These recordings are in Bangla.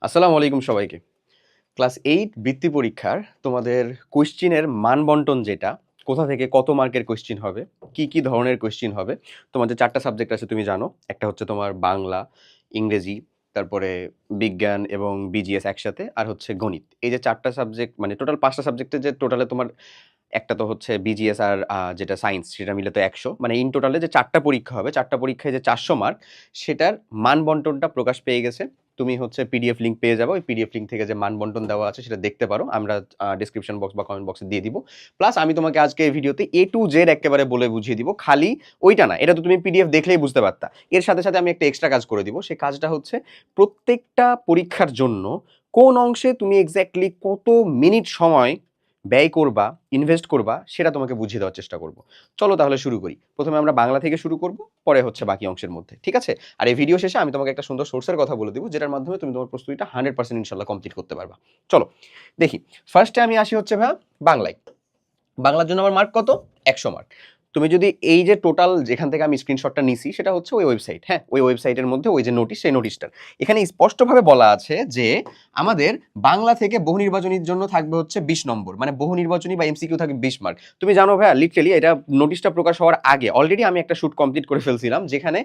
আসসালামু আলাইকুম সবাইকে। ক্লাস 8 বৃত্তি পরীক্ষার তোমাদের কোয়েশ্চেনের মান বন্টন যেটা, কোথা থেকে কত মার্কের কোয়েশ্চেন হবে, কি ধরনের কোয়েশ্চেন হবে, তোমাদের ৪ টা সাবজেক্ট আছে তুমি জানো। একটা হচ্ছে তোমার বাংলা, ইংরেজি, তারপরে বিজ্ঞান এবং বিজিএস একসাথে, আর হচ্ছে গণিত। এই যে ৪ টা সাবজেক্ট মানে টোটাল ৫ টা সাবজেক্টে যে টোটালে তোমার একটা তো হচ্ছে বিজিএস আর যেটা সায়েন্স সেটা মিলে তো ১০০ মানে ইন টোটালে যে ৪ টা পরীক্ষা হবে, ৪ টা পরীক্ষায় যে ৪০০ মার্ক সেটার মান বন্টনটা প্রকাশ পেয়ে গেছে। তুমি হচ্ছে পিডিএফ লিংক পেয়ে যাবে। ওই পিডিএফ লিংক থেকে যে মান বন্টন দেওয়া আছে সেটা দেখতে পারো। আমরা ডেসক্রিপশন বক্স বা কমেন্ট বক্সে দিয়ে দিব। প্লাস আমি তোমাকে আজকে এই ভিডিওতে A to Z এক্কেবারে বলে বুঝিয়ে দিব। খালি ওইটা না, এটা তো তুমি পিডিএফ দেখলেই বুঝতে পারতা। এর সাথে, সাথে আমি একটা এক্সট্রা কাজ করে দিব। সেই কাজটা হচ্ছে প্রত্যেকটা পরীক্ষার জন্য কোন অংশে তুমি এক্সাক্টলি কত মিনিট সময় ব্যয় করবা, ইনভেস্ট করবা সেটা তোমাকে বুঝিয়ে দেওয়ার চেষ্টা করব। চলো তাহলে শুরু করি। প্রথমে আমরা বাংলা থেকে শুরু করব, পরে হচ্ছে বাকি অংশের মধ্যে। ঠিক আছে? আর এই ভিডিও শেষে আমি তোমাকে একটা সুন্দর সোর্সের কথা বলে দিব, যেটার মাধ্যমে তুমি তোমার প্রস্তুতিটা 100% ইনশাআল্লাহ কমপ্লিট করতে পারবা। চলো দেখি। ফার্স্টে আমি আসি হচ্ছে ভাইয়া বাংলায়। বাংলার জন্য আমার মার্ক কত? ১০০ মার্ক। তুমি যদি এই যে টোটাল যেখান থেকে আমি স্ক্রিনশটটা নিছি সেটা হচ্ছে ওই ওয়েবসাইট, হ্যাঁ? ওই ওয়েবসাইটের মধ্যে ওই যে নোটিশ, সেই নোটিশটার এখানে স্পষ্টভাবে বলা আছে যে আমাদের বাংলা থেকে বহু নির্বাচনীর জন্য থাকবে হচ্ছে ২০ নম্বর। মানে বহু নির্বাচনী বা এমসিকিউ থাকবে ২০ মার্ক। তুমি জানো ভাইয়া, লিটারালি এটা নোটিশটা প্রকাশ হওয়ার আগে অলরেডি আমি একটা শুট কমপ্লিট করে ফেলছিলাম, যেখানে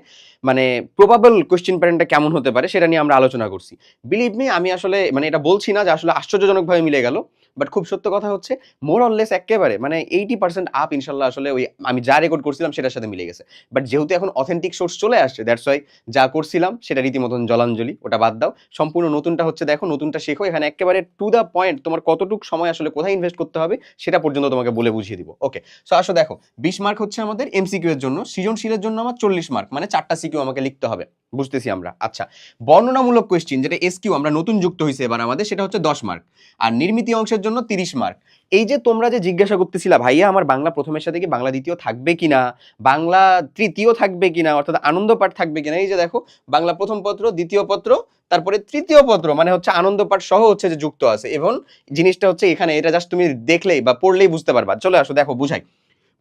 মানে প্রবাবল কোয়েশ্চেন প্যাটার্নটা কেমন হতে পারে সেটা নিয়ে আমরা আলোচনা করছি। বিলিভ মি, আমি আসলে মানে এটা বলছি না যে আসলে আশ্চর্যজনকভাবে মিলে গেল, বাট খুব সত্য কথা হচ্ছে মোর অর লেস একেবারে মানে 80% আপ ইনশাল্লাহ আসলে ওই আমি যা রেকর্ড করছিলাম সেটার সাথে মিলে গেছে। বাট যেহেতু এখন অথেন্টিক সোর্স চলে আসছে, দ্যাটস ওয়াই যা করছিলাম সেটা রীতিমতন জলাঞ্জলি, ওটা বাদ দাও। সম্পূর্ণ নতুনটা হচ্ছে দেখো, নতুনটা শেখো। এখানে একেবারে টু দ্য পয়েন্ট তোমার কতটুকু সময় আসলে কোথায় ইনভেস্ট করতে হবে সেটা পর্যন্ত তোমাকে বলে বুঝিয়ে দিব। ওকে, সো আসো দেখো, 20 মার্ক হচ্ছে আমাদের এমসিকিউ এর জন্য, সৃজনশীলের জন্য আমার 40 মার্ক, মানে 4টা সিকিউ আমাকে লিখতে হবে। বুঝতেছি আমরা? আচ্ছা, বর্ণনামূলক কোয়েশ্চেন যেটা এসকিউ আমরা নতুন যুক্ত হয়েছে এবার আমাদের, সেটা হচ্ছে 10 মার্ক। আর নির্মিতি অংশের জন্য 30 মার্ক। এই যে তোমরা যে জিজ্ঞাসা করতেছিলা ভাইয়া আমার বাংলা প্রথমের সাথে কি বাংলা দ্বিতীয় থাকবে কিনা, বাংলা তৃতীয় থাকবে কিনা, অর্থাৎ আনন্দ পাঠ থাকবে কিনা, এই যে দেখো বাংলা প্রথম পত্র, দ্বিতীয় পত্র, তারপরে তৃতীয় পত্র, মানে হচ্ছে আনন্দ পাঠ সহ হচ্ছে যে যুক্ত আছে। এবং জিনিসটা হচ্ছে এখানে, এটা জাস্ট তুমি দেখলেই বা পড়লেই বুঝতে পারবা। চলে আসো দেখো বুঝাই।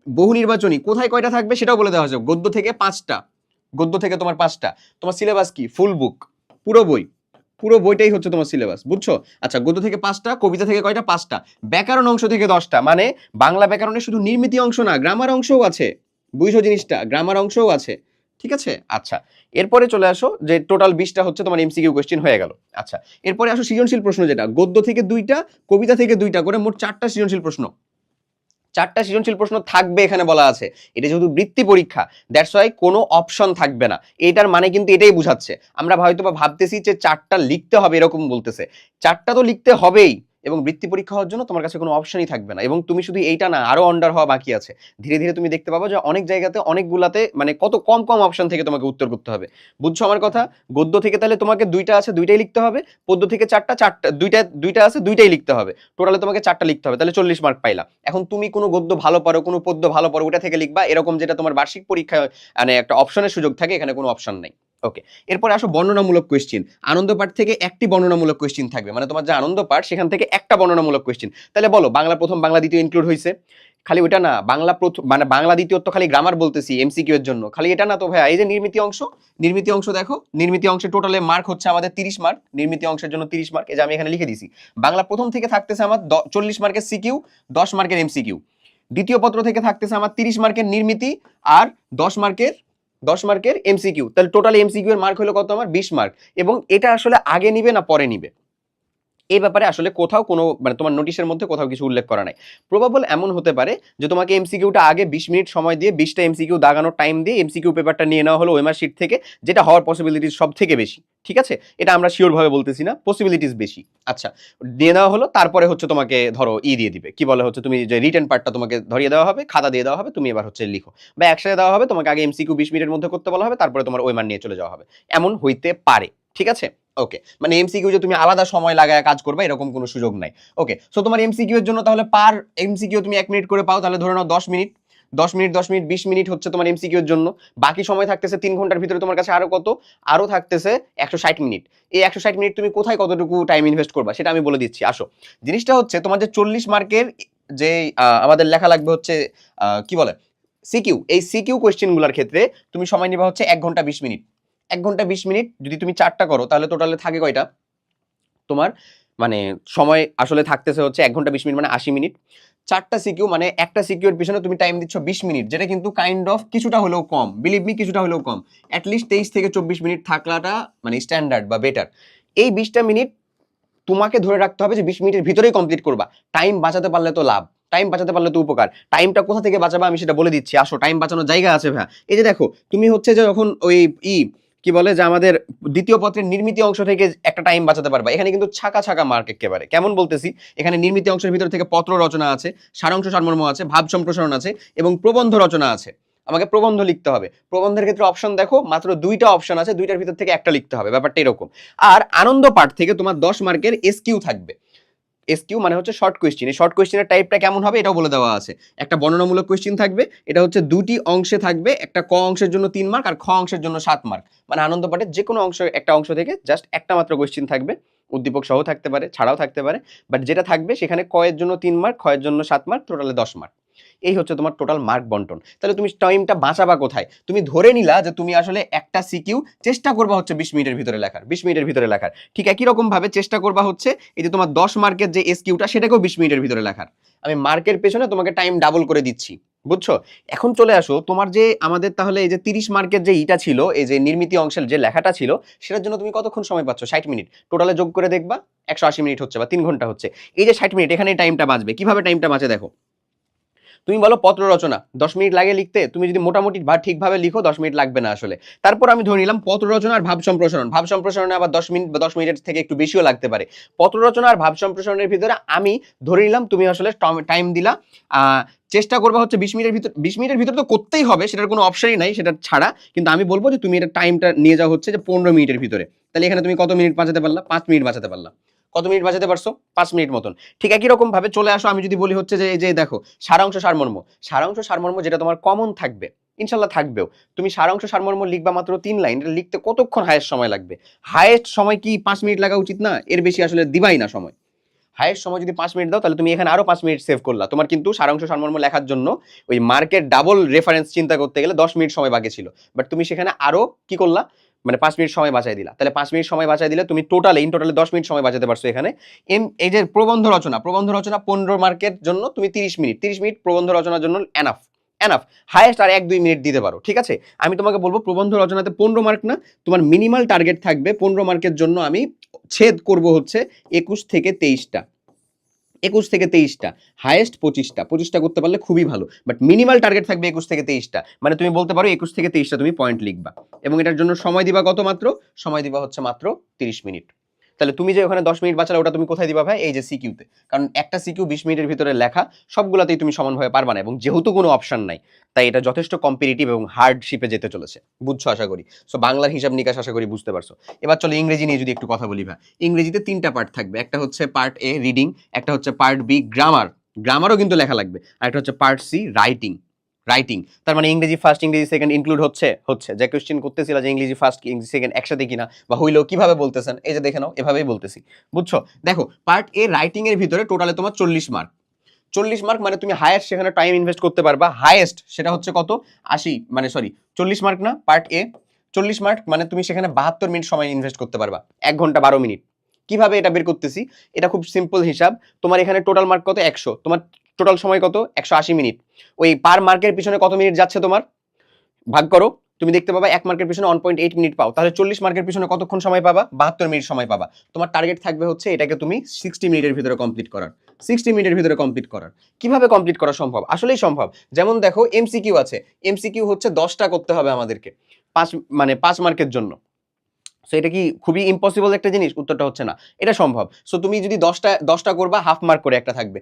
বহু নির্বাচনী কোথায় কয়টা থাকবে সেটাও বলে দেওয়া হয়েছে। গদ্য থেকে 5টা, গদ্য থেকে তোমার 5টা। তোমার সিলেবাস কি? ফুল বুক, পুরো বই, পুরো বইটাই হচ্ছে তোমার সিলেবাস, বুঝছো? আচ্ছা, গদ্য থেকে 5টা, কবিতা থেকে কয়টা? 5টা, ব্যাকরণ অংশ থেকে 10টা। মানে বাংলা ব্যাকরণে শুধু নির্মিতি অংশ না, গ্রামার অংশও আছে। বুঝছো জিনিসটা? গ্রামার অংশও আছে। ঠিক আছে? আচ্ছা, এরপরে চলে আসো যে টোটাল 20টা হচ্ছে তোমার এমসিকিউ কোশ্চেন হয়ে গেল। আচ্ছা, এরপরে আসো সৃজনশীল প্রশ্ন, যেটা গদ্য থেকে 2টা, কবিতা থেকে 2টা করে মোট 4টা সৃজনশীল প্রশ্ন। 4টা সৃজনশীল প্রশ্ন থাকবে এখানে বলা আছে। এটা যেহেতু বৃত্তি পরীক্ষা, দ্যাটস ওয়াই কোনো অপশন থাকবে না। এটার মানে কিন্তু এটাই বুঝাচ্ছে। আমরা হয়তো বা ভাবতেছি যে 4টা লিখতে হবে, এরকম বলতেছে। 4টা তো লিখতে হবেই, এবং বৃত্তি পরীক্ষা হওয়ার জন্য তোমার কাছে কোনো অপশনই থাকবে না। এবং তুমি শুধু এইটা না, আরো অন্ডার হওয়া বাকি আছে। ধীরে ধীরে তুমি দেখতে পাবো যে অনেক জায়গাতে, অনেকগুলাতে মানে কত কম কম অপশন থেকে তোমাকে উত্তর করতে হবে। বুঝছো আমার কথা? গদ্য থেকে তাহলে তোমাকে 2টা আছে, 2টাই লিখতে হবে। পদ্য থেকে 4টা, 4টা, 2টা আছে, 2টাই লিখতে হবে। টোটালে তোমাকে 4টা লিখতে হবে, তাহলে 40 মার্ক পাইলা। এখন তুমি কোনো গদ্য ভালো পারো, কোনো পদ্য ভালো পারো, ওটা থেকে লিখবা, এরকম যেটা তোমার বার্ষিক পরীক্ষায় মানে একটা অপশনের সুযোগ থাকে, এখানে কোনো অপশন নাই। ওকে, এরপরে আসো বর্ণনামূলক কোয়েশ্চেন। আনন্দ পাঠ থেকে একটি বর্ণনামূলক কোয়েশ্চেন থাকবে, মানে তোমার যে আনন্দ পাঠ সেখান থেকে একটা বর্ণনামূলক কোয়েশ্চেন। তাহলে বলো, বাংলা প্রথম বাংলা দ্বিতীয় ইনক্লুড হয়েছে? খালি ওটা না, বাংলা প্রথম মানে বাংলা দ্বিতীয় তো খালি গ্রামার বলতেছি এমসিকিউ এর জন্য, খালি এটা না তো ভাইয়া। এই যে নির্মিতি অংশ, নির্মিতি অংশ দেখো, নির্মিতি অংশে টোটালে মার্ক হচ্ছে আমাদের 30 মার্ক। নির্মিতি অংশের জন্য 30 মার্ক, এই যে আমি এখানে লিখে দিছি। বাংলা প্রথম থেকে থাকতেছে আমার 40 মার্কের সিকিউ, 10 মার্কের এমসিকিউ। দ্বিতীয় পত্র থেকে থাকতেছে আমার 30 মার্কের নির্মিতি আর 10 মার্কের এমসিকিউ। তাহলে টোটাল এমসিকিউ এর মার্ক হলো কত? আমার 20 মার্ক। এবং এটা আসলে আগে নিবে না পরে নিবে, এই ব্যাপারে আসলে কোথাও কোনো মানে তোমার নোটিশের মধ্যে কোথাও কিছু উল্লেখ করা নাই। প্রবাবল এমন হতে পারে যে তোমাকে এমসিকিউটা আগে 20 মিনিট সময় দিয়ে 20টা এমসিকিউ দাগানোর টাইম দিয়ে এমসিকিউ পেপারটা নিয়ে নেওয়া হলো ওএমআর শিট থেকে, যেটা হওয়ার পসিবিলিটিস সব থেকে বেশি। ঠিক আছে? এটা আমরা শিওর ভাবে বলতেছি না, পসিবিলিটিস বেশি। আচ্ছা, দিয়ে নেওয়া হলো, তারপরে হচ্ছে তোমাকে ধরো দিয়ে দিবে, কি বলে হচ্ছে তুমি যে রিটেন পার্টটা তোমাকে ধরিয়ে দেওয়া হবে, খাতা দিয়ে দেওয়া হবে, তুমি এবার হচ্ছে লিখো, বা একসাথে দেওয়া হবে। তোমাকে আগে এমসিকিউ 20 মিনিটের মধ্যে করতে বলা হবে, তারপরে তোমার ওএমআর নিয়ে চলে যাওয়া হবে। এমন হইতে পারে। ঠিক আছে? ওকে, মানে এমসিকিউ যে তুমি আলাদা সময় লাগায় কাজ করবে এরকম কোনো সুযোগ নাই। ওকে, সো তোমার এমসিকিউ এর জন্য তাহলে পার এমসিকিউ তুমি 1 মিনিট করে পাও, তাহলে ধরে নাও 10 মিনিট, 10 মিনিট 10 মিনিট 20 মিনিট হচ্ছে তোমার এমসিকিউ এর জন্য। বাকি সময় থাকতেছে 3 ঘন্টার ভিতরে তোমার কাছে আরো কত? আরো থাকতেছে 160 মিনিট। এই 160 মিনিট তুমি কোথায় কতটুকু টাইম ইনভেস্ট করবা সেটা আমি বলে দিচ্ছি। আসো, জিনিসটা হচ্ছে তোমার যে 40 মার্কের যে আমাদের লেখা লাগবে হচ্ছে কি বলে সিকিউ, এই সিকিউ কোয়েশ্চেন গুলোর ক্ষেত্রে তুমি সময় নিবা হচ্ছে 1 ঘন্টা 20 মিনিট। 1 ঘন্টা 20 মিনিট যদি তুমি 4টা করো, তাহলে টোটালে থাকে কয়টা? তোমার মানে সময় আসলে থাকতেছে হচ্ছে 1 ঘন্টা 20 মিনিট মানে 80 মিনিট। 4টা সিকিউ মানে একটা সিকিউর পিছনে তুমি টাইম দিচ্ছ 20 মিনিট, যেটা কিন্তু কাইন্ড অফ কিছুটা হলেও কম, বিলিভ মি কিছুটা হলেও কম। অ্যাটলিস্ট 23 থেকে 24 মিনিট থাকলাটা মানে স্ট্যান্ডার্ড বা বেটার। এই 20টা মিনিট তোমাকে ধরে রাখতে হবে যে 20 মিনিটের ভিতরেই কমপ্লিট করবা। টাইম বাঁচাতে পারলে তো লাভ, টাইম বাঁচাতে পারলে তো উপকার। টাইমটা কোথা থেকে বাঁচাবা আমি সেটা বলে দিচ্ছি, আসো। টাইম বাঁচানোর জায়গা আছে ভাই। এই যে দেখো, তুমি হচ্ছে যে যখন ওই কি বলে যে আমাদের দ্বিতীয় পত্রের নির্মিতি অংশ থেকে একটা টাইম বাঁচাতে পারবা। এখানে কিন্তু ছাকা ছাকা মার্ক একেবারে। কেমন বলতেছি, এখানে নির্মিতি অংশের ভিতর থেকে পত্র রচনা আছে, সারাংশ সারমর্ম আছে, ভাব সম্প্রসারণ আছে এবং প্রবন্ধ রচনা আছে। আমাকে প্রবন্ধ লিখতে হবে। প্রবন্ধের ক্ষেত্রে অপশন দেখো, মাত্র 2টা অপশন আছে, 2টার ভিতর থেকে একটা লিখতে হবে, ব্যাপারটা এরকম। আর আনন্দ পাঠ থেকে তোমার 10 মার্কের এসকিউ থাকবে। এসকিউ মানে হচ্ছে শর্ট কোয়েশ্চেন। এই শর্ট কোয়েশ্চেনের টাইপটা কেমন হবে এটাও বলে দেওয়া আছে। একটা বর্ণনামূলক কোয়েশ্চেন থাকবে, এটা হচ্ছে 2টি অংশে থাকবে, একটা ক অংশের জন্য 3 মার্ক আর খ অংশের জন্য 7 মার্ক। মানে আনন্দ পাঠের যে কোনো অংশ, একটা অংশ থেকে জাস্ট একটা মাত্র কোয়েশ্চেন থাকবে, উদ্দীপক সহ থাকতে পারে, ছাড়াও থাকতে পারে, বাট যেটা থাকবে সেখানে ক এর জন্য 3 মার্ক, খ এর জন্য 7 মার্ক, টোটালে 10 মার্ক। এই হচ্ছে তোমার টোটাল মার্ক বন্টন। তাহলে তুমি টাইমটা বাঁচাবা কোথায়? তুমি ধরে নিলা যে তুমি আসলে একটা সিকিউ চেষ্টা করবা হচ্ছে 20 মিনিটের ভিতরে লেখার, 20 মিনিটের ভিতরে লেখার। ঠিক একই রকম ভাবে চেষ্টা করবা হচ্ছে এই যে তোমার 10 মার্কের যে এসকিউটা সেটাকেও 20 মিনিটের ভিতরে লেখার। আমি মার্কের পেছনে তোমাকে টাইম ডাবল করে দিচ্ছি, বুঝছো? এখন চলে আসো তোমার যে আমাদের তাহলে এই যে 30 মার্কের যে ইটা ছিল, এই যে নির্মিতি অংশের যে লেখাটা ছিল, সেটার জন্য তুমি কতক্ষণ সময় পাচ্ছ? 60 মিনিট। টোটালে যোগ করে দেখবা 180 মিনিট হচ্ছে বা 3 ঘন্টা হচ্ছে। এই যে 60 মিনিট, এখানে টাইমটা বাঁচবে। কিভাবে টাইমটা বাঁচে দেখো। তুমি বলো পত্র রচনা 10 মিনিট লাগে লিখতে, তুমি যদি মোটামুটি বা ঠিকভাবে লিখো 10 মিনিট লাগবে না আসলে। তারপর আমি ধরে নিলাম পত্র রচনা আর ভাব সম্প্রসারণ। ভাব সম্প্রসারণে আবার 10 মিনিট বা 10 মিনিটের থেকে একটু বেশিও লাগতে পারে। পত্র রচনা আর ভাব সম্প্রসারণের ভিতরে আমি ধরে নিলাম তুমি আসলে টাইম দিলা, চেষ্টা করবা হচ্ছে 20 মিনিটের ভিতর। 20 মিনিটের ভিতর তো করতেই হবে, সেটার কোনো অপশনই নাই সেটা ছাড়া। কিন্তু আমি বলবো যে তুমি এটা টাইমটা নিয়ে যাও হচ্ছে যে 15 মিনিটের ভিতরে। তাহলে এখানে তুমি কত মিনিট বাঁচাতে পারলা? 5 মিনিট বাঁচাতে পারলা। কত মিনিট বাঁচাতে পারছো? 5 মিনিট মতন। ঠিক একই রকম ভাবে চলে আসো, আমি যদি বলি হচ্ছে যে এই যে দেখো সারাংশ সারমর্ম। সারাংশ সারমর্ম যেটা তোমার কমন থাকবে, ইনশাল্লাহ থাকবেও। তুমি সারাংশ সারমর্ম লিখবা মাত্র 3 লাইন। এটা লিখতে কতক্ষণ হায়েস্ট সময় লাগবে? হায়েস্ট সময় কি 5 মিনিট লাগা উচিত না? এর বেশি আসলে দিবাই না সময়। হায়েস্ট সময় যদি 5 মিনিট দাও তাহলে তুমি এখানে আরো 5 মিনিট সেভ করলা। তোমার কিন্তু সারাংশ সারমর্ম লেখার জন্য ওই মার্কের ডাবল রেফারেন্স চিন্তা করতে গেলে 10 মিনিট সময় বাকি ছিল, বাট তুমি সেখানে আরো কি করলা, মানে 5 মিনিট সময় বাঁচাই দিলা। তাহলে 5 মিনিট সময় বাঁচাই দিলে তুমি টোটালে 10 মিনিট সময় বাঁচাতে পারছো এখানে। এই যে প্রবন্ধ রচনা, প্রবন্ধ রচনা 15 মার্কের জন্য তুমি 30 মিনিট, 30 মিনিট প্রবন্ধ রচনার জন্য এনাফ, এনাফ। হায়েস্ট আর 1-2 মিনিট দিতে পারো, ঠিক আছে? আমি তোমাকে বলবো প্রবন্ধ রচনাতে 15 মার্ক না, তোমার মিনিমাল টার্গেট থাকবে 15 মার্কের জন্য আমি ছেদ করব হচ্ছে 21 থেকে 23টা। 21 থেকে 23টা, হাইয়েস্ট 25টা। 25টা করতে পারলে খুবই ভালো, বাট মিনিমাল টার্গেট থাকবে 21 থেকে 23টা। মানে তুমি বলতে পারো 21 থেকে 23টা তুমি পয়েন্ট লিখবা, এবং এটার জন্য সময় দিবা কত? মাত্র সময় দিবা হচ্ছে মাত্র 30 মিনিট। তাহলে তুমি যে ওখানে 10 মিনিট বাঁচালে ওটা তুমি কোথায় দিবা ভাই? এই যে সিকিউতে। কারণ একটা সিকিউ 20 মিনিটের ভিতরে লেখা, সবগুলাতেই তুমি সমানভাবে পারবা না, এবং যেহেতু কোনো অপশন নাই তাই এটা যথেষ্ট কম্পিটিটিভ এবং হার্ডশিপে যেতে চলেছে। বুঝছো আশা করি। সো বাংলার হিসাব নিকাশ আশা করি বুঝতে পারছো। এবার চলো ইংরেজি নিয়ে যদি একটু কথা বলি ভাই। ইংরেজিতে 3টা পার্ট থাকবে, একটা হচ্ছে পার্ট এ রিডিং, একটা হচ্ছে পার্ট বি গ্রামার, গ্রামারও কিন্তু লেখা লাগবে, আর একটা হচ্ছে পার্ট সি রাইটিং। রাইটিং তার মানে ইংরেজি ফার্স্ট ইংরেজি সেকেন্ড ইনক্লুড হচ্ছে যে কোশ্চেন করতেছিল যে ইংরেজি ফার্স্ট ইংরেজি সেকেন্ড একসাথে কিনা বা হইলেও কিভাবে বলতেছেন, এই যে দেখে নাও এভাবেই বলতেছি, বুঝছো? দেখো পার্ট এ রাইটিং এর ভিতরে টোটালে তোমার 40 মার্ক। 40 মার্ক মানে তুমি হায়েস্ট সেখানে টাইম ইনভেস্ট করতে পারবা, হায়েস্ট সেটা হচ্ছে কত? 80 মানে সরি 40 মার্ক না, পার্ট এ 40 মার্ক মানে তুমি সেখানে 72 মিনিট সময় ইনভেস্ট করতে পারবা, 1 ঘন্টা 12 মিনিট। কিভাবে এটা বের করতেছি? এটা খুব সিম্পল হিসাব। তোমার এখানে টোটাল মার্ক কত? 100, তোমার টোটাল সময় কত? 180 মিনিট। ওই পার মার্কের পিছনে কত মিনিট যাচ্ছে তোমার? ভাগ করো, তুমি দেখতে পাবা 1 মার্কের পিছনে 1.8 মিনিট পাও। তাহলে 40 মার্কের পিছনে কতক্ষণ সময় পাবা? 72 মিনিট সময় পাবা। তোমার টার্গেট থাকবে হচ্ছে এটাকে তুমি 60 মিনিটের ভিতরে কমপ্লিট করার। 60 মিনিটের ভিতরে কমপ্লিট করার। কিভাবে কমপ্লিট করা সম্ভব? আসলেই সম্ভব। যেমন দেখো এমসিকিউ আছে, এমসিকিউ হচ্ছে 10টা করতে হবে আমাদেরকে, 5 মার্কের জন্য। সো এটা কি খুবই ইম্পসিবল একটা জিনিস? উত্তরটা হচ্ছে না, এটা সম্ভব। সো তুমি যদি 10টা করবা, হাফ মার্ক করে একটা থাকবে।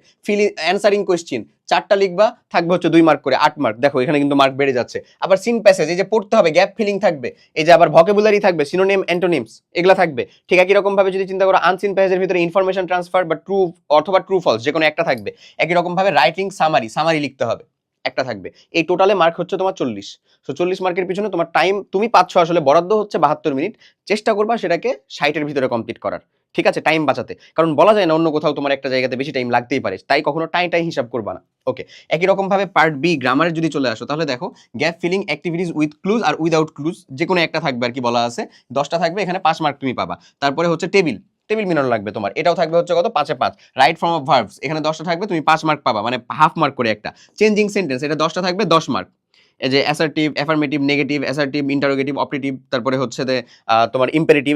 অ্যানসারিং কোয়েশ্চেন 4টা লিখবা, থাকবে হচ্ছে 2 মার্ক করে, 8 মার্ক। দেখো এখানে কিন্তু মার্ক বেড়ে যাচ্ছে। আবার সিন প্যাসেজ, এই যে পড়তে হবে, গ্যাপ ফিলিং থাকবে, এই যে আবার ভোকাবুলারি থাকবে, সিনোনিম অ্যান্টোনিমস এগুলা থাকবে। ঠিক একই রকম ভাবে যদি চিন্তা করো আনসিন প্যাসেজের ভিতরে ইনফরমেশন ট্রান্সফার বা ট্রু অথবা ট্রু ফলস যে কোনো একটা থাকবে। একই রকম ভাবে রাইটিং সামারি লিখতে হবে, একটা থাকবে। এই টোটালে মার্ক হচ্ছে তোমার 40। সো 40 মার্কের পিছনে তোমার টাইম তুমি পাচ্ছ আসলে বরাদ্দ হচ্ছে 72 মিনিট। চেষ্টা করবা সেটাকে 60-এর ভিতরে কমপ্লিট করার, ঠিক আছে? টাইম বাঁচাতে, কারণ বলা যায় না অন্য কোথাও তোমার একটা জায়গাতে বেশি টাইম লাগতেই পারে, তাই কখনো টাইম হিসাব করবা না। ওকে, একই রকম ভাবে পার্ট বি গ্রামারে যদি চলে আসো, তাহলে দেখো gap filling activities with clues আর উইদাউট ক্লুজ যে কোনো একটা থাকবে আর কি বলা আছে। 10টা থাকবে, এখানে 5 মার্ক তুমি পাবা। তারপরে হচ্ছে টেবিল, টেবিল মিলানো লাগবে তোমার। এটাও থাকবে হচ্ছে কত, 5 এ 5। রাইট ফর্ম অফ ভার্বস এখানে 10টা থাকবে, তুমি 5 মার্ক পাবা, মানে হাফ মার্ক করে একটা। চেঞ্জিং সেন্টেন্স এটা 10টা থাকবে, 10 মার্ক। এই যে assertive, affirmative, negative, assertive, interrogative, operative, তারপরে হচ্ছে যে তোমার ইম্পেরেটিভ,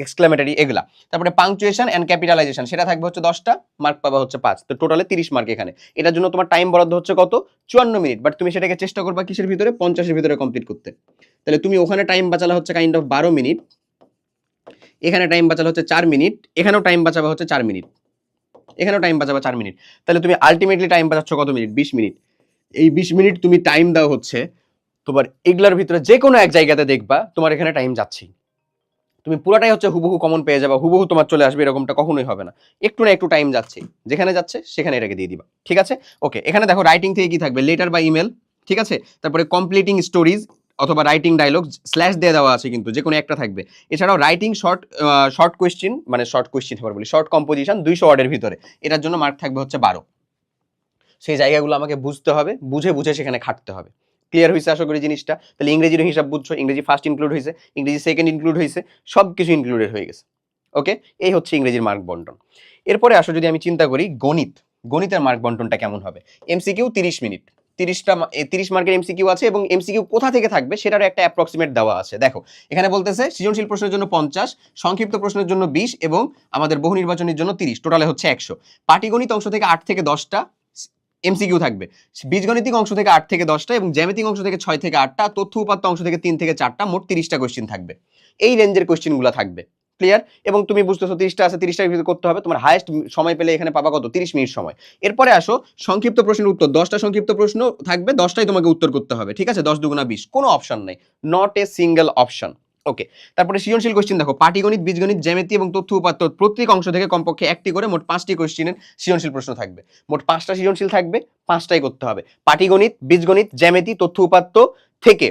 এক্সক্লেমেটরি, এগুলা। তারপরে পাংচুয়েশন এন্ড ক্যাপিটালাইজেশন সেটা থাকবে হচ্ছে 10টা, মার্ক পাবা হচ্ছে 5। তো টোটালে 30 মার্ক এখানে। এটার জন্য তোমার টাইম বরাদ্দ হচ্ছে কত, 54 মিনিট। বাট তুমি সেটাকে চেষ্টা করবা কিসের ভিতরে, 50-এর ভিতরে কমপ্লিট করতে। তাহলে তুমি ওখানে টাইম বাঁচালা হচ্ছে কাইন্ড অফ 12 মিনিট, এখানে টাইম বাঁচালো হচ্ছে 4 মিনিট, এখানেও টাইম বাঁচাবা হচ্ছে 4 মিনিট, এখানেও টাইম বাঁচাবা 4 মিনিট। তাহলে তুমি আলটিমেটলি টাইম বাঁচাচ্ছ কত মিনিট, 20 মিনিট। এই 20 মিনিট তুমি টাইম দাও হচ্ছে তোমার এগুলার ভিতরে যে কোনো এক জায়গাতে দেখবা তোমার এখানে টাইম যাচ্ছেই। তুমি পুরোটাই হচ্ছে হুবহু কমন পেয়ে যাবা, হুবহু তোমার চলে আসবে, এরকমটা কখনোই হবে না। একটু না একটু টাইম যাচ্ছে, যেখানে যাচ্ছে সেখানে এটাকে দিয়ে দিবা, ঠিক আছে? ওকে, এখানে দেখো রাইটিং থেকে কি থাকবে, লেটার বা ইমেল, ঠিক আছে? তারপরে কমপ্লিটিং স্টোরিজ অথবা রাইটিং ডায়লগ, স্ল্যাশ দিয়ে দেওয়া আছে কিন্তু যে কোনো একটা থাকবে। এছাড়াও রাইটিং শর্ট কোয়েশ্চেন, মানে শর্ট কোয়েশ্চেন এবার বলি, শর্ট কম্পোজিশন 200 ওয়ার্ডের ভিতরে, এটার জন্য মার্ক থাকবে হচ্ছে 12। সেই জায়গাগুলো আমাকে বুঝতে হবে, বুঝে বুঝে সেখানে খাটতে হবে। ক্লিয়ার হয়েছে আশা করি জিনিসটা? তাহলে ইংরেজির হিসাব বুঝছো, ইংরেজি ফার্স্ট ইনক্লুড হয়েছে, ইংরেজি সেকেন্ড ইনক্লুড হয়েছে, সব কিছু ইনক্লুডেড হয়ে গেছে। ওকে, এই হচ্ছে ইংরেজির মার্ক বন্টন। এরপরে আসো যদি আমি চিন্তা করি গণিত, গণিতের মার্ক বন্টনটা কেমন হবে। এমসিকিউ 30 মিনিট, 30 মার্কের এমসিকিউ আছে, এবং এমসিকিউ কোথা থেকে থাকবে সেটারও একটা অ্যাপ্রক্সিমেট দেওয়া আছে। দেখো এখানে বলতেছে সৃজনশীল প্রশ্নের জন্য 50, সংক্ষিপ্ত প্রশ্নের জন্য 20 এবং আমাদের বহু নির্বাচনের জন্য 30, টোটালে হচ্ছে 100। পাটিগণিত অংশ থেকে 8 থেকে 10টা এমসিকিউ থাকবে, বীজগণিতিক অংশ থেকে 8 থেকে 10টা এবং জ্যামিতিক অংশ থেকে 6 থেকে 8টা, তথ্য উপাত্ত অংশ থেকে 3 থেকে 4টা, মোট 30টা কোশ্চেন থাকবে। এই রেঞ্জের কোশ্চেনগুলো থাকবে। ক্লিয়ার? এবং তুমি বুঝতেছো 30টা আছে, 30টার ভিতরে করতে হবে, তোমার হাইয়েস্ট সময় পেলে এখানে পাবা কত, 30 মিনিট সময়। এরপরে আসো সংক্ষিপ্ত প্রশ্নের উত্তর, 10টা সংক্ষিপ্ত প্রশ্ন থাকবে, 10টাই তোমাকে উত্তর করতে হবে, ঠিক আছে? 10 দুগুণা 20, কোনো অপশন নাই, নট এ সিঙ্গেল অপশন। ওকে, তারপরে সৃজনশীল কোশ্চেন দেখো, পাটিগণিত, বীজগণিত, জ্যামিতি এবং তথ্য উপাত্ত প্রত্যেক অংশ থেকে কমপক্ষে একটি করে মোট 5টি কোশ্চেনের সৃজনশীল প্রশ্ন থাকবে। মোট 5টা সৃজনশীল থাকবে, 5টাই করতে হবে। পাটিগণিত, বীজগণিত, জ্যামিতি, তথ্য উপাত্ত থেকে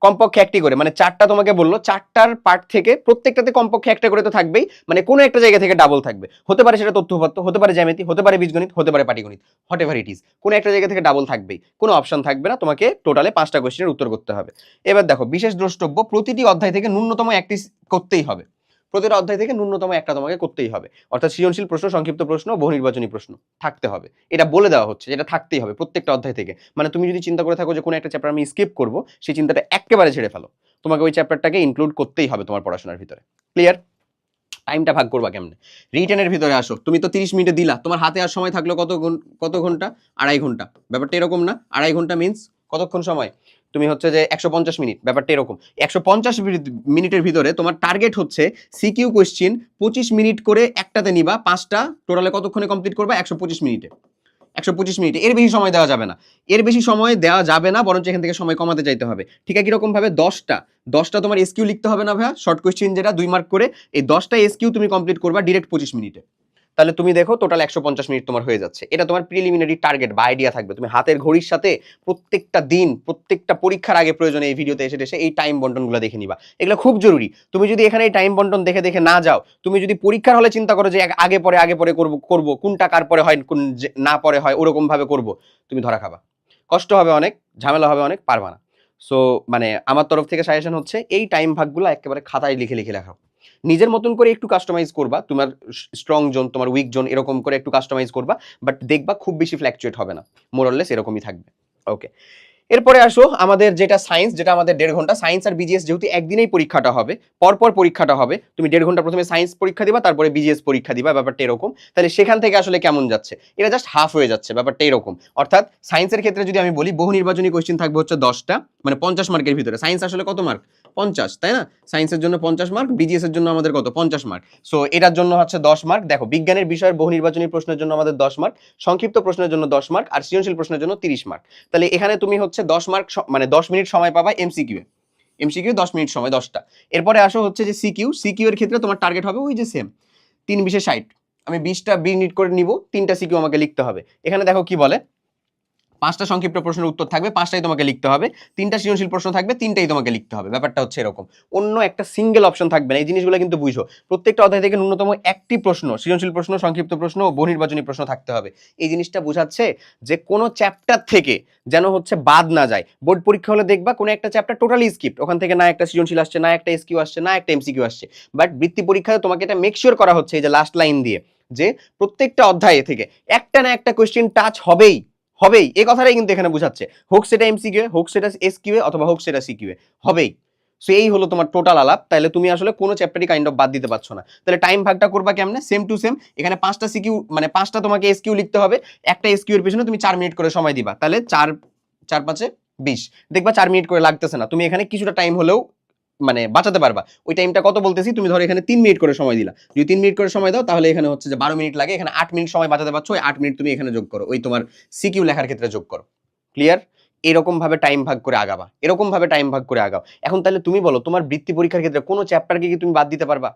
কমপক্ষে একটি করে, মানে 4টা তোমাকে বললো, 4টার পার্ট থেকে প্রত্যেকটাতে কমপক্ষে একটা করে তো থাকবেই, মানে কোনো একটা জায়গা থেকে ডাবল থাকবে। হতে পারে সেটা তথ্য উপাত্ত, হতে পারে জ্যামিতি, হতে পারে বীজগণিত, হতে পারে পাটিগণিত, হোয়াট এভার ইট ইজ, কোনো একটা জায়গা থেকে ডাবল থাকবেই, কোনো অপশন থাকবে না। তোমাকে টোটালে 5টা কোশ্চেনের উত্তর করতে হবে। এবার দেখো বিশেষ দ্রষ্টব্য, প্রতিটি অধ্যায় থেকে ন্যূনতম একটি করতেই হবে, প্রতিটা অধ্যায় থেকে ন্যূনতম একটা তোমাকে করতেই হবে। অর্থাৎ সৃজনশীল প্রশ্ন, সংক্ষিপ্ত প্রশ্ন, বহু নির্বাচনী প্রশ্ন থাকতে হবে, এটা বলে দেওয়া হচ্ছে, যেটা থাকতেই হবে প্রত্যেকটা অধ্যায় থেকে। মানে তুমি যদি চিন্তা করে থাকো যে কোনো একটা চ্যাপ্টার আমি স্কিপ করবো, সেই চিন্তাটা একেবারে ছেড়ে ফেলো, তোমাকে ওই চ্যাপ্টারটাকে ইনক্লুড করতেই হবে তোমার পড়াশোনার ভিতরে। ক্লিয়ার? টাইমটা ভাগ করবা কেমনে, রিটেনের ভিতরে আসো, তুমি তো 30 মিনিটে দিলা, তোমার হাতে আর সময় থাকলো কত ঘন্টা, 2.5 ঘন্টা। ব্যাপারটা এরকম না, 2.5 ঘন্টা মিন্স কতক্ষণ সময়, তুমি হচ্ছে যে 150 মিনিট, ব্যাপারটা এরকম। 150 মিনিটের ভিতরে তোমার টার্গেট হচ্ছে সিকিউ কোশ্চেন 25 মিনিট করে একটাতে নিবা, 5টা, টোটালে কতক্ষণে কমপ্লিট করবা, 125 মিনিটে। 125 মিনিটে, এর বেশি সময় দেওয়া যাবে না, এর বেশি সময় দেওয়া যাবে না, বরঞ্চ এখান থেকে সময় কমাতে চাইতে হবে। ঠিক আছে, কিরকম ভাবে, 10টা তোমার এসকিউ লিখতে হবে না ভাইয়া, শর্ট কোশ্চেন যেটা 2 মার্ক করে, এই 10টা এসকিউ তুমি কমপ্লিট করবা ডিরেক্ট 25 মিনিটে। তাহলে তুমি দেখো টোটাল 150 মিনিট তোমার হয়ে যাচ্ছে। এটা তোমার প্রিলিমিনারি টার্গেট বা আইডিয়া থাকবে। তুমি হাতের ঘড়ির সাথে প্রত্যেকটা দিন, প্রত্যেকটা পরীক্ষার আগে প্রয়োজনে এই ভিডিওতে এসে এই টাইম বন্টনগুলো দেখে নিবা, এগুলো খুব জরুরি। তুমি যদি এখানে এই টাইম বন্টন দেখে দেখে না যাও, তুমি যদি পরীক্ষার হলে চিন্তা করো যে আগে পরে করব, কোনটা কার পরে হয়, কোন না পরে হয়, ওরকম ভাবে করব, তুমি ধরা খাবা, কষ্ট হবে অনেক, ঝামেলা হবে অনেক, পারবা না। সো মানে আমার তরফ থেকে সাজেশন হচ্ছে এই টাইম ভাগগুলো একেবারে খাতায় লিখে লিখে লেখা, নিজের মতন করে একটু কাস্টমাইজ করবা, তোমার স্ট্রং জোন, তোমার উইক জোন, এরকম করে একটু কাস্টমাইজ করবা, বাট দেখবা খুব বেশি ফ্ল্যাকচুয়েট হবে না, মোরলেস এরকমই থাকবে। ওকে, এরপরে আসো আমাদের যেটা সায়েন্স, যেটা আমাদের 1.5 ঘন্টা। সায়েন্স আর বিজিএস যেহেতু একদিনেই পরীক্ষাটা হবে, পরপর পরীক্ষাটা হবে, তুমি 1.5 ঘন্টা প্রথমে সায়েন্স পরীক্ষা দিবা, তারপরে বিজিএস পরীক্ষা দিবা, ব্যাপারটা এরকম। তাহলে সেখান থেকে আসলে কেমন যাচ্ছে, এটা জাস্ট হাফ হয়ে যাচ্ছে, ব্যাপারটা এরকম। অর্থাৎ সায়েন্সের ক্ষেত্রে যদি আমি বলি, বহু নির্বাচনী কোশ্চেন থাকবে হচ্ছে 10টা, মানে 50 মার্কের ভিতরে। সায়েন্স আসলে কত মার্ক, 50, তাই না? সায়েন্সের জন্য 50 মার্ক, বিজিএস এর জন্য আমাদের কত, 50 মার্ক। সো এটার জন্য হচ্ছে 10 মার্ক। দেখো বিজ্ঞানের বিষয়ের বহু নির্বাচনী প্রশ্নের জন্য আমাদের 10 মার্ক, সংক্ষিপ্ত প্রশ্নের জন্য 10 মার্ক, আর সৃজনশীল প্রশ্নের জন্য 30 মার্ক। তাহলে এখানে তুমি হচ্ছে 10 মার্ক, মানে 10 মিনিট সময় পাবা এমসিকিউ, 10 মিনিট সময়, 10টা। এরপরে আসো হচ্ছে যে সিকিউ এর ক্ষেত্রে তোমার টার্গেট হবে ওই যে সেম 3 × 60, আমি 20টা মিনিট করে নিব, 3টা সিকিউ আমাকে লিখতে হবে। এখানে দেখো কি বলে, 5টা সংক্ষিপ্ত প্রশ্নের উত্তর থাকবে, 5টাই তোমাকে লিখতে হবে, 3টা সৃজনশীল প্রশ্ন থাকবে, 3টাই তোমাকে লিখতে হবে। ব্যাপারটা হচ্ছে এরকম, অন্য একটা সিঙ্গেল অপশন থাকবে না। এই জিনিসগুলো কিন্তু বুঝো, প্রত্যেকটা অধ্যায় থেকে ন্যূনতম একটি প্রশ্ন, সৃজনশীল প্রশ্ন, সংক্ষিপ্ত প্রশ্ন ও বহুনির্বাচনী প্রশ্ন থাকতে হবে। এই জিনিসটা বোঝাচ্ছে যে কোনো চ্যাপ্টার থেকে যেন হচ্ছে বাদ না যায়। বোর্ড পরীক্ষা হলে দেখবা কোনো একটা চ্যাপ্টার টোটালি স্কিপ, ওখান থেকে না একটা সৃজনশীল আসছে, না একটা এসকিউ আসছে, না একটা এমসিকিউ আসছে। বাট বৃত্তি পরীক্ষায় তোমাকে এটা মেক শিওর করা হচ্ছে এই যে লাস্ট লাইন দিয়ে, যে প্রত্যেকটা অধ্যায় থেকে একটা না একটা কোয়েশ্চেন টাচ হবেই, হবেই। এই কথাটাই কিন্তু এখানে বোঝাচ্ছে, হোক সেটা এমসিকিউ, হোক সেটা এসকিউ অথবা হোক সেটা সিকিউ, হবেই। সো এই হলো তোমার টোটাল আলাপ। তাহলে তুমি আসলে কোনো চ্যাপ্টারই কাইন্ড অফ বাদ দিতে পারছো না। তাহলে টাইম ভাগটা করবা কেমনে? সেম টু সেম, এখানে 5টা সিকিউ মানে 5টা তোমাকে এসকিউ লিখতে হবে, একটা এসকিউ এর পিছনে তুমি 4 মিনিট করে সময় দিবা। তাহলে 4 4 5 20, দেখবা 4 মিনিট করে লাগতেছে না, তুমি এখানে কিছুটা টাইম হলেও মানে বাঁচাতে পারবা। ওই টাইমটা কত বলতেছি, তুমি ধরো এখানে 3 মিনিট করে সময় দিলা, যদি 3 মিনিট করে সময় দাও তাহলে এখানে হচ্ছে যে 12 মিনিট লাগে, এখানে 8 মিনিট সময় বাঁচাতে পারছো। ওই 8 মিনিট তুমি এখানে যোগ করো, ওই তোমার সিকিউ লেখার ক্ষেত্রে যোগ করো। ক্লিয়ার? এরকম ভাবে টাইম ভাগ করে আগাবা, এরকম ভাবে টাইম ভাগ করে আগাও। এখন তাহলে তুমি বলো, তোমার বৃত্তি পরীক্ষার ক্ষেত্রে কোনো চ্যাপ্টারকে কি তুমি বাদ দিতে পারবা?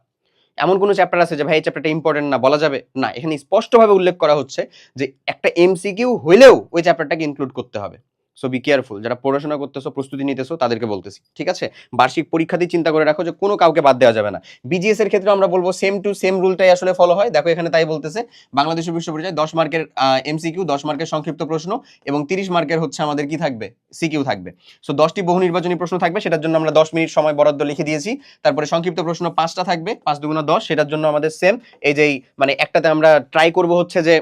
এমন কোনো চ্যাপ্টার আছে যে ভাই এই চ্যাপ্টারটা ইম্পর্টেন্ট না, বলা যাবে না? এখানে স্পষ্টভাবে উল্লেখ করা হচ্ছে যে একটা এমসিকিউ হইলেও ওই চ্যাপ্টারটাকে ইনক্লুড করতে হবে। সো বি কেয়ারফুল, যারা পড়াশোনা করতেছো, প্রস্তুতি নিতেছো, তাদেরকে বলতেছি, ঠিক আছে? বার্ষিক পরীক্ষাতেই চিন্তা করে রাখো যে কোনো কাউকে বাদ দেওয়া যাবে না। বিজিএস এর ক্ষেত্রে আমরা বলবো সেম টু সেম রুলটাই আসলে ফলো হয়। দেখো এখানে তাই বলতেছে, বাংলাদেশ বিশ্ববিদ্যালয় 10 মার্কের এমসিকিউ, 10 মার্কের সংক্ষিপ্ত প্রশ্ন এবং 30 মার্কের হচ্ছে আমাদের কি থাকবে, সিকিউ থাকবে। সো 10টি বহু নির্বাচনী প্রশ্ন থাকবে, সেটার জন্য আমরা 10 মিনিট সময় বরাদ্দ লিখে দিয়েছি। তারপরে সংক্ষিপ্ত প্রশ্ন 5টা থাকবে, 5 দুগুণ 10, সেটার জন্য আমাদের সেম এই যে মানে একটাতে আমরা ট্রাই করব হচ্ছে যে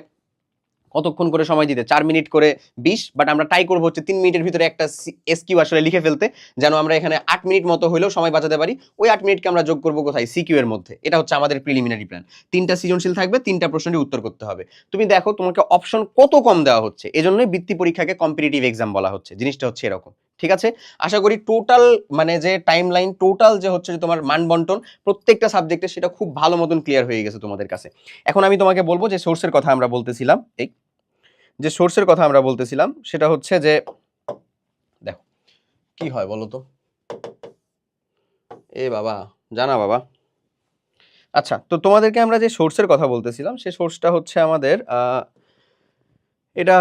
কতক্ষণ করে সময় দিতে, 4 মিনিট করে 20, বাট আমরা ট্রাই করবো হচ্ছে 3 মিনিটের ভিতরে একটা এসকিউ আসলে লিখে ফেলতে, যেন আমরা এখানে 8 মিনিট মতো হলেও সময় বাঁচাতে পারি। ওই 8 মিনিটকে আমরা যোগ করবো কোথায়, সিকিউ এর মধ্যে। এটা হচ্ছে আমাদের প্রিলিমিনারি প্ল্যান। 3টা সৃজনশীল থাকবে, 3টা প্রশ্নের উত্তর করতে হবে। তুমি দেখো তোমাকে অপশন কত কম দেওয়া হচ্ছে, এজন্যই বৃত্তি পরীক্ষাকে কম্পিটিটিভ এক্সাম বলা হচ্ছে। জিনিসটা হচ্ছে এরকম, ঠিক আছে? আশা করি টোটাল মানে যে টাইম লাইন, টোটাল যে হচ্ছে তোমার মান বন্টন প্রত্যেকটা সাবজেক্টে, সেটা খুব ভালো মতন ক্লিয়ার হয়ে গেছে তোমাদের কাছে। এখন আমি তোমাকে বলবো যে সোর্সের কথা আমরা বলতেছিলাম, এই যে সোর্সের কথা আমরা বলতেছিলাম সেটা হচ্ছে যে দেখো কি হয় বলো তো, এ বাবা জানা বাবা। আচ্ছা, তো তোমাদেরকে আমরা যে সোর্সের কথা বলতেছিলাম, সেই সোর্সটা হচ্ছে আমাদের এটা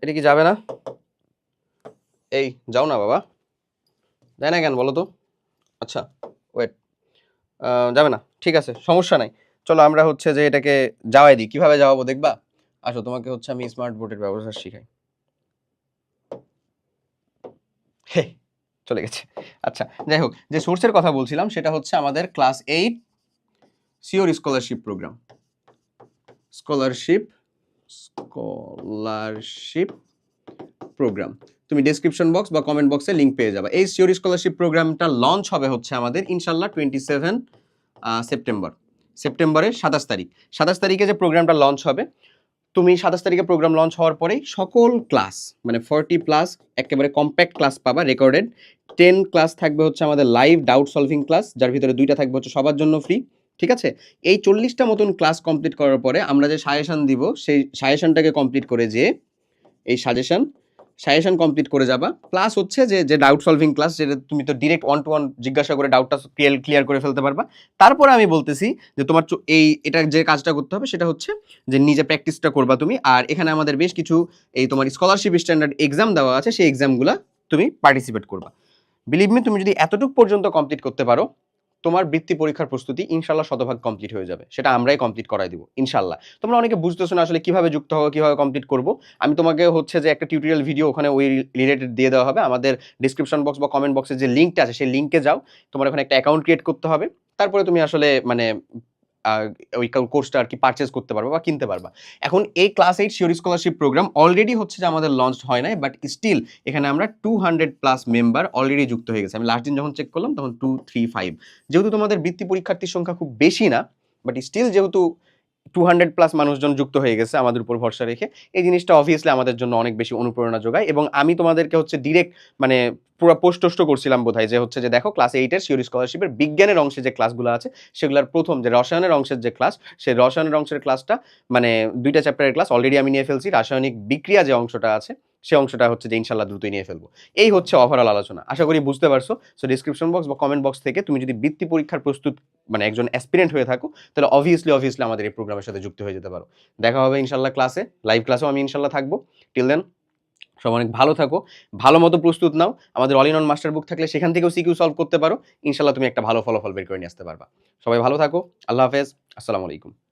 এটা কি যাবে না? এই যাও না বাবা, যায় না কেন বলো তো? আচ্ছা ওয়েট, যাবে না, ঠিক আছে, সমস্যা নাই। চলো আমরা হচ্ছে যে এটাকে যাওয়াই দিই। কিভাবে যাওয়াবো দেখবা? আসো, তোমাকে হচ্ছে আমি স্মার্ট বোর্ডের ব্যবস্থা শিখাই। হে, চলে গেছে। আচ্ছা যাই হোক, যে সোর্সের কথা বলছিলাম সেটা হচ্ছে আমাদের class 8 sure scholarship program. Scholarship program, তুমি ডেসক্রিপশন বক্স বা কমেন্ট বক্সে লিংক পেয়ে যাবে। এই সিওর স্কলারশিপ প্রোগ্রামটা লঞ্চ হবে হচ্ছে আমাদের ইনশাল্লাহ 27 সেপ্টেম্বর, সেপ্টেম্বরের 27 তারিখ। 27 তারিখে যে প্রোগ্রামটা লঞ্চ হবে, তুমি 27 তারিখে প্রোগ্রাম লঞ্চ হওয়ার পরেই সকল ক্লাস মানে 40+ একেবারে কম্প্যাক্ট ক্লাস পাবা, রেকর্ডেড। 10 ক্লাস থাকবে হচ্ছে আমাদের লাইভ ডাউট সলভিং ক্লাস, যার ভিতরে 2টা থাকবে হচ্ছে সবার জন্য ফ্রি, ঠিক আছে? এই 40টা মতন ক্লাস কমপ্লিট করার পরে আমরা যে সাজেশন দিব, সেই সাজেশনটাকে কমপ্লিট করে যে এই সাজেশন কমপ্লিট করে যাবা, প্লাস হচ্ছে যে যে ডাউট সলভিং ক্লাস, যেটা তুমি তো ডিরেক্ট 1-to-1 জিজ্ঞাসা করে ডাউটটা ক্লিয়ার করে ফেলতে পারবা। তারপরে আমি বলতেছি যে তোমার এটা যে কাজটা করতে হবে সেটা হচ্ছে যে নিজে প্র্যাকটিসটা করবা তুমি। আর এখানে আমাদের বেশ কিছু এই তোমার স্কলারশিপ স্ট্যান্ডার্ড এক্সাম দেওয়া আছে, সেই এক্সামগুলো তুমি পার্টিসিপেট করবা। বিলিভ মি, তুমি যদি এতটুকু পর্যন্ত কমপ্লিট করতে পারো, তোমার বৃত্তি পরীক্ষার প্রস্তুতি ইনশাল্লাহ শতভাগ কমপ্লিট হয়ে যাবে। সেটা আমরাই কমপ্লিট করাই দিব ইনশাল্লাহ। তোমরা অনেকে বুঝতেছো না আসলে কিভাবে যুক্ত হবে, কিভাবে কমপ্লিট করব। আমি তোমাকে হচ্ছে যে একটা টিউটোরিয়াল ভিডিও ওখানে ওই রিলেটেড দিয়ে দেওয়া হবে। আমাদের ডিসক্রিপশন বক্স বা কমেন্ট বক্সে যে লিঙ্কটা আছে, সেই লিঙ্কে যাও, তোমার ওখানে একটা অ্যাকাউন্ট ক্রিয়েট করতে হবে। তারপরে তুমি আসলে মানে ওই কোর্সটা আর কি পারচেজ করতে পারবা বা কিনতে পারবা। এখন এই class 8 sure scholarship program already হচ্ছে যে আমাদের লঞ্চ হয় নাই, বাট স্টিল এখানে আমরা 200+ মেম্বার অলরেডি যুক্ত হয়ে গেছে। আমি লাস্ট দিন যখন চেক করলাম তখন 235। যেহেতু তোমাদের বৃত্তি পরীক্ষার্থীর সংখ্যা খুব বেশি না, বাট স্টিল যেহেতু 200+ মানুষজন যুক্ত হয়ে গেছে আমাদের উপর ভরসা রেখে, এই জিনিসটা অবভিয়াসলি আমাদের জন্য অনেক বেশি অনুপ্রেরণা যোগায়। এবং আমি তোমাদেরকে হচ্ছে ডিরেক্ট মানে পুরো পোস্ট করছিলাম বোধহয়, যে হচ্ছে যে দেখো ক্লাস 8-এর শিওর স্কলারশিপের বিজ্ঞানের অংশে যে ক্লাসগুলো আছে, সেগুলোর প্রথম যে রসায়নের অংশের যে ক্লাস, সেই রসায়নের অংশের ক্লাসটা মানে 2টা চ্যাপ্টারের ক্লাস অলরেডি আমি নিয়ে ফেলছি। রাসায়নিক বিক্রিয়া যে অংশটা আছে, সেই অংশটা হচ্ছে যে ইনশাল্লাহ দ্রুতই নিয়ে ফেলবো। এই হচ্ছে ওভারঅল আলোচনা, আশা করি বুঝতে পারছো। সো ডিসক্রিপশন বক্স বা কমেন্ট বক্স থেকে তুমি যদি বৃত্তি পরীক্ষার প্রস্তুত মানে একজন অ্যাসপিরেন্ট হয়ে থাকো, তাহলে অবভিয়াসলি আমাদের এই প্রোগ্রামের সাথে যুক্ত হয়ে যেতে পারো। দেখা হবে ইনশাল্লাহ ক্লাসে, লাইভ ক্লাসেও আমি ইনশাল্লাহ থাকবো। টিল দেন সবাই অনেক ভালো থাকো, ভালো মতো প্রস্তুত নাও। আমাদের অল ইন ওয়ান মাস্টার বুক থাকলে সেখান থেকেও সিকিউ সলভ করতে পারো। ইনশাআল্লাহ তুমি একটা ভালো ফলাফল বের করে নিয়ে আসতে পারবা। সবাই ভালো থাকো। আল্লাহ হাফেজ। আসসালামু আলাইকুম।